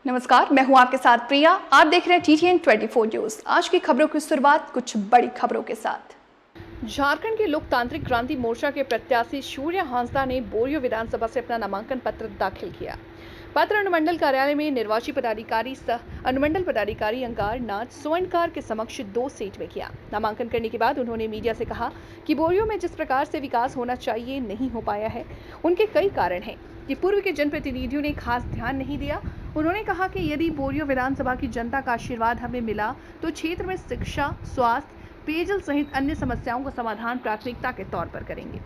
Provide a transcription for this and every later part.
नमस्कार, मैं हूं आपके साथ प्रिया। आप देख रहे हैं TTN 24 न्यूज। आज की खबरों की शुरुआत कुछ बड़ी खबरों के साथ। झारखंड के लोकतांत्रिक क्रांति मोर्चा के प्रत्याशी सूर्य हांसदा ने बोरियो विधानसभा से अपना नामांकन पत्र दाखिल किया। पत्र अनुमंडल कार्यालय में निर्वाची पदाधिकारी सह अनुमंडल पदाधिकारी अंगार नाथ सोनकार के समक्ष 2 सीट में किया। नामांकन करने के बाद उन्होंने मीडिया से कहा कि बोरियो में जिस प्रकार से विकास होना चाहिए नहीं हो पाया है। उनके कई कारण हैं कि पूर्व के जनप्रतिनिधियों ने खास ध्यान नहीं दिया। उन्होंने कहा कि यदि बोरियो विधानसभा की जनता का आशीर्वाद हमें मिला तो क्षेत्र में शिक्षा, स्वास्थ्य, पेयजल सहित अन्य समस्याओं का समाधान प्राथमिकता के तौर पर करेंगे।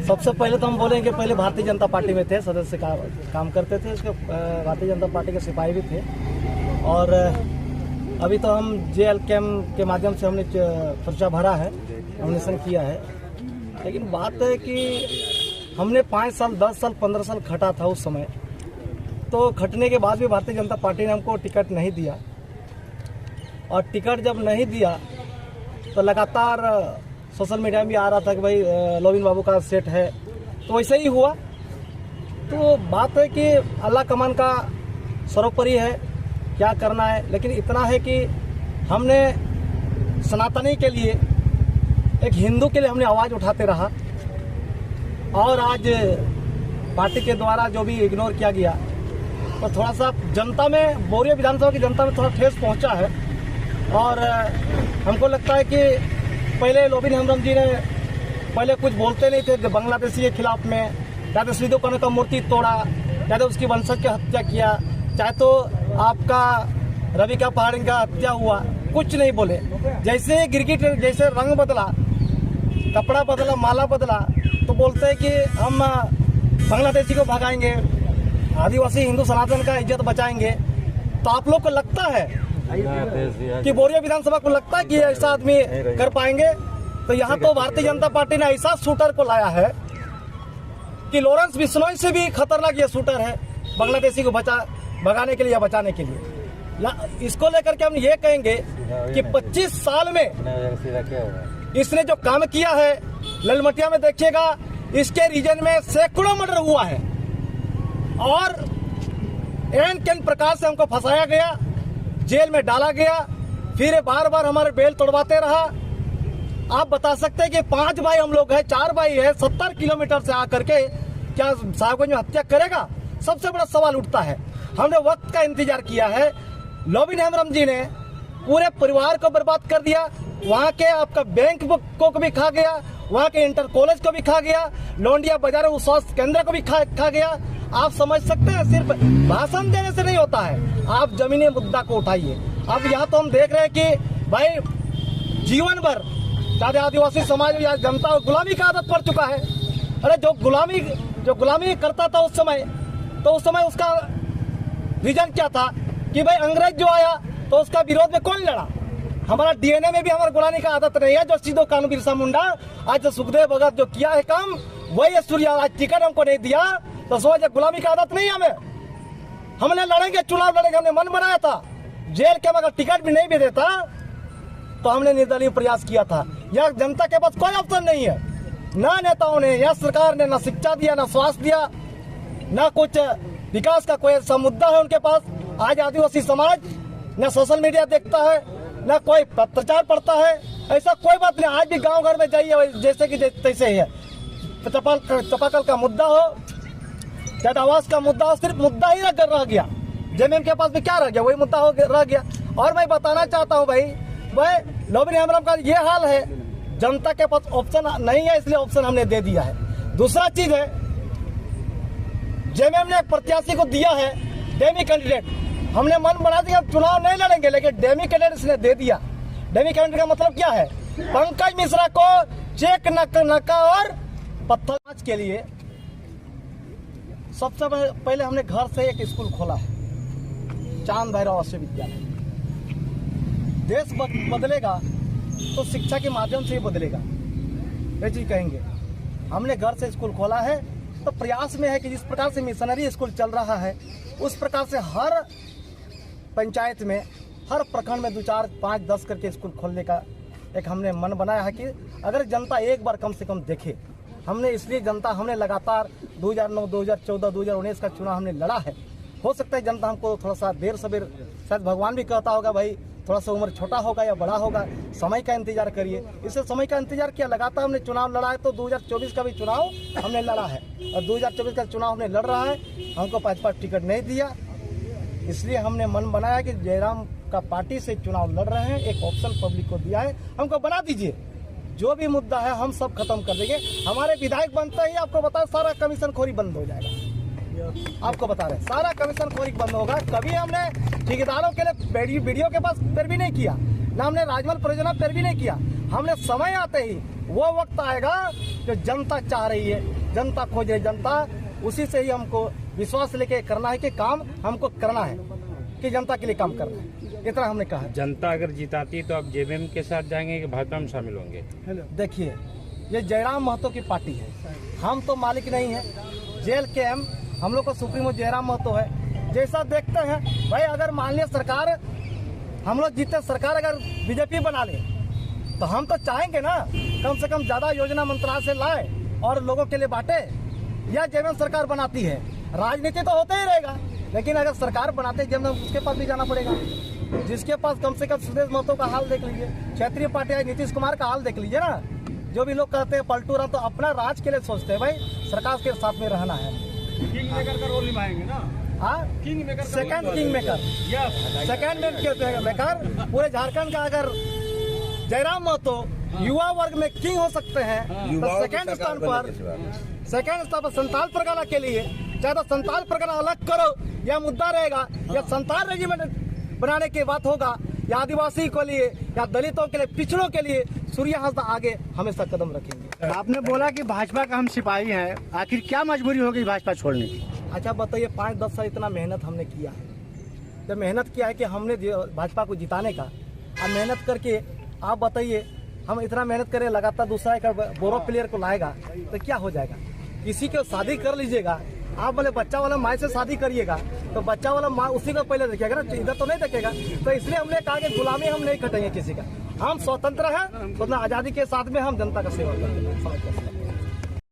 सबसे पहले तो हम बोलेंगे, पहले भारतीय जनता पार्टी में थे, सदस्य काम करते थे। उसके भारतीय जनता पार्टी के सिपाही भी थे और अभी तो हम जेएल कैम्प के माध्यम से हमने पर्चा भरा है, नॉमिनेशन किया है। लेकिन बात है कि हमने 5 साल, 10 साल, 15 साल खटा था उस समय। तो खटने के बाद भी भारतीय जनता पार्टी ने हमको टिकट नहीं दिया और टिकट जब नहीं दिया तो लगातार सोशल मीडिया में भी आ रहा था कि भाई लोबिन बाबू का सेट है, तो वैसे ही हुआ। तो बात है कि अल्लाह कमान का सर्वोपरि है, क्या करना है। लेकिन इतना है कि हमने सनातनी के लिए, एक हिंदू के लिए हमने आवाज़ उठाते रहा और आज पार्टी के द्वारा जो भी इग्नोर किया गया तो थोड़ा सा जनता में, बोरियो विधानसभा की जनता में थोड़ा ठेस पहुंचा है। और हमको लगता है कि पहले लोबिन हेम्ब्रम जी ने पहले कुछ बोलते नहीं थे बांग्लादेशी के खिलाफ में, चाहे तो श्रीदेव कनक का मूर्ति तोड़ा, चाहे तो उसकी वंशज की हत्या किया, चाहे तो आपका रवि का पहाड़ी का हत्या हुआ, कुछ नहीं बोले। जैसे गिरगिट जैसे रंग बदला, कपड़ा बदला, माला बदला, तो बोलते हैं कि हम बांग्लादेशी को भगाएंगे, आदिवासी हिंदू सनातन का इज्जत बचाएंगे। तो आप लोग को लगता है कि बोरियो विधानसभा को लगता है कि ऐसा आदमी कर पाएंगे? तो यहाँ तो भारतीय जनता पार्टी ने ऐसा शूटर को लाया है कि लॉरेंस बिश्नोई से भी खतरनाक ये शूटर है, बांग्लादेशी को भगाने के लिए या बचाने के लिए। इसको लेकर के हम ये कहेंगे कि 25 साल में इसने जो काम किया है, ललमटिया में देखिएगा, इसके रीजन में सैकड़ों मर्डर हुआ है और एन केन प्रकार से हमको फंसाया गया, जेल में डाला गया, फिर बार बार हमारे बेल तोड़वाते रहा। आप बता सकते हैं कि 5 भाई हम लोग हैं, 4 भाई है, 70 किलोमीटर से आकर के क्या साहबगंज में हत्या करेगा? सबसे बड़ा सवाल उठता है। हमने वक्त का इंतजार किया है। लोबिन हेम्ब्रम जी ने पूरे परिवार को बर्बाद कर दिया, वहाँ के आपका बैंक को भी खा गया, वहाँ के इंटर कॉलेज को भी खा गया, लौंडिया बाजार स्वास्थ्य केंद्र को भी खा गया। आप समझ सकते हैं, सिर्फ भाषण देने से नहीं होता है, आप जमीनी मुद्दा को उठाइए। अब यहाँ तो हम देख रहे हैं कि भाई जीवन भर चाहे आदिवासी समाज या जनता गुलामी का आदत पड़ चुका है। अरे जो गुलामी करता था उस समय, तो उस समय उसका रीजन क्या था कि भाई अंग्रेज जो आया तो उसका विरोध में कौन लड़ा? हमारा डीएनए में भी हमारा गुलामी का आदत नहीं है। जो सीधो कानून बिरसा मुंडा, आज जो सुखदेव भगत जो किया है काम, वही सूर्य आज टिकट हमको नहीं दिया तो सोच गुलामी का आदत नहीं हमें। हमने लड़ेंगे, चुनाव लड़ेंगे, हमने मन बनाया था। जेल के अगर टिकट भी नहीं भी देता तो हमने निर्दलीय प्रयास किया था। यह जनता के पास कोई ऑप्शन नहीं है। ना नेताओं ने, या सरकार ने ना शिक्षा दिया, ना स्वास्थ्य दिया, ना कुछ विकास का कोई ऐसा मुद्दा है उनके पास। आज आदिवासी समाज न सोशल मीडिया देखता है, न कोई पत्रचार पढ़ता है, ऐसा कोई बात नहीं। आज भी गांव घर में जाइए, जैसे कि तैसे ही है। चापाकल का मुद्दा हो, चाहे आवास का मुद्दा हो, सिर्फ मुद्दा ही रह गया। जमीन के पास भी क्या रह गया? वही मुद्दा हो रह गया। और मैं बताना चाहता हूँ भाई लोबिन हेम्ब्रम का ये हाल है, जनता के पास ऑप्शन नहीं है, इसलिए ऑप्शन हमने दे दिया है। दूसरा चीज है, जेएमएम ने एक प्रत्याशी को दिया है डेमी कैंडिडेट। हमने मन बना दिया चुनाव नहीं लड़ेंगे, लेकिन डेमी कैंडिडेट इसने दे दिया। डेमी कैंडिडेट का मतलब क्या है? पंकज मिश्रा को चेक नका और पत्थर के लिए सबसे पहले हमने घर से एक स्कूल खोला है, चांद भैरव आवासीय विद्यालय। देश बदलेगा तो शिक्षा के माध्यम से ही बदलेगा, ये चीज कहेंगे। हमने घर से स्कूल खोला है, तो प्रयास में है कि जिस प्रकार से मिशनरी स्कूल चल रहा है, उस प्रकार से हर पंचायत में, हर प्रखंड में 2, 4, 5, 10 करके स्कूल खोलने का एक हमने मन बनाया है कि अगर जनता एक बार कम से कम देखे हमने इसलिए जनता हमने लगातार 2009, 2014, 2019 का चुनाव हमने लड़ा है। हो सकता है जनता हमको थोड़ा सा देर सवेर, शायद भगवान भी कहता होगा भाई थोड़ा सा उम्र छोटा होगा या बड़ा होगा, समय का इंतजार करिए। इससे समय का इंतजार किया, लगातार हमने चुनाव लड़ा है। तो 2024 का भी चुनाव हमने लड़ा है और 2024 का चुनाव हमने लड़ रहा है। हमको भाजपा टिकट नहीं दिया, इसलिए हमने मन बनाया कि जयराम का पार्टी से चुनाव लड़ रहे हैं, एक ऑप्शन पब्लिक को दिया है, हमको बना दीजिए। जो भी मुद्दा है हम सब खत्म कर देंगे। हमारे विधायक बनते ही आपको बता सारा कमीशन खोरी बंद हो जाएगा। आपको बता रहे सारा कमीशन खोरी बंद होगा। कभी हमने ठेकेदारों के लिए वीडियो के पास पैरवी नहीं किया, ना हमने राजमहल परियोजना पैरवी नहीं किया। हमने समय आते ही वो वक्त आएगा जो जनता चाह रही है, जनता खोज रही, जनता उसी से ही हमको विश्वास लेके करना है कि काम हमको करना है, कि जनता के लिए काम करना है। इतना हमने कहा। जनता अगर जिताती तो आप जेबीएम के साथ जाएंगे कि भाजपा में शामिल होंगे? देखिए, ये जयराम महतो की पार्टी है, हम तो मालिक नहीं है। JLKM हम लोग का सुप्रीमो जयराम महतो है। जैसा देखते हैं भाई, अगर मान लिया सरकार हम लोग जीते, सरकार अगर बीजेपी बना ले तो हम तो चाहेंगे ना कम से कम ज्यादा योजना मंत्रालय से लाए और लोगों के लिए बांटे। या जयराम सरकार बनाती है, राजनीति तो होता ही रहेगा, लेकिन अगर सरकार बनाते जब उसके पास भी जाना पड़ेगा। जिसके पास कम से कम सुदेश महतो का हाल देख लीजिए, क्षेत्रीय पार्टी है नीतीश कुमार का हाल देख लीजिए ना। जो भी लोग कहते हैं पलटू रहा, तो अपना राज के लिए सोचते हैं भाई, सरकार के साथ में रहना है। किंग मेकर का रोल निभाएंगे ना? हाँ, king maker, second king maker, second maker पूरे झारखंड का। अगर जयराम महतो युवा वर्ग में किंग हो सकते हैं तो सेकंड स्थान पर संताल परगना के लिए, चाहे तो संताल परगना अलग करो या मुद्दा रहेगा, या संताल रेजिमेंट बनाने की बात होगा, या आदिवासी के लिए या दलितों के लिए, पिछड़ों के लिए सूर्य हांसदा आगे हमेशा कदम रखेंगे। आपने बोला कि भाजपा का हम सिपाही हैं, आखिर क्या मजबूरी हो गई भाजपा छोड़ने की? अच्छा बताइए, 5-10 साल इतना मेहनत हमने किया है, जब मेहनत किया है कि हमने भाजपा को जिताने का, अब मेहनत करके आप बताइए, हम इतना मेहनत करें लगातार, दूसरा एक बोरो प्लेयर को लाएगा तो क्या हो जाएगा? किसी को शादी कर लीजिएगा, आप बोले बच्चा वाला माँ से शादी करिएगा तो बच्चा वाला माँ उसी को पहले देखेगा ना, इधर तो नहीं देखेगा। तो इसलिए हमने कहा कि गुलामी हम नहीं कटेंगे किसी का, हम स्वतंत्र हैं, तो आजादी के साथ में हम जनता का सेवा करेंगे।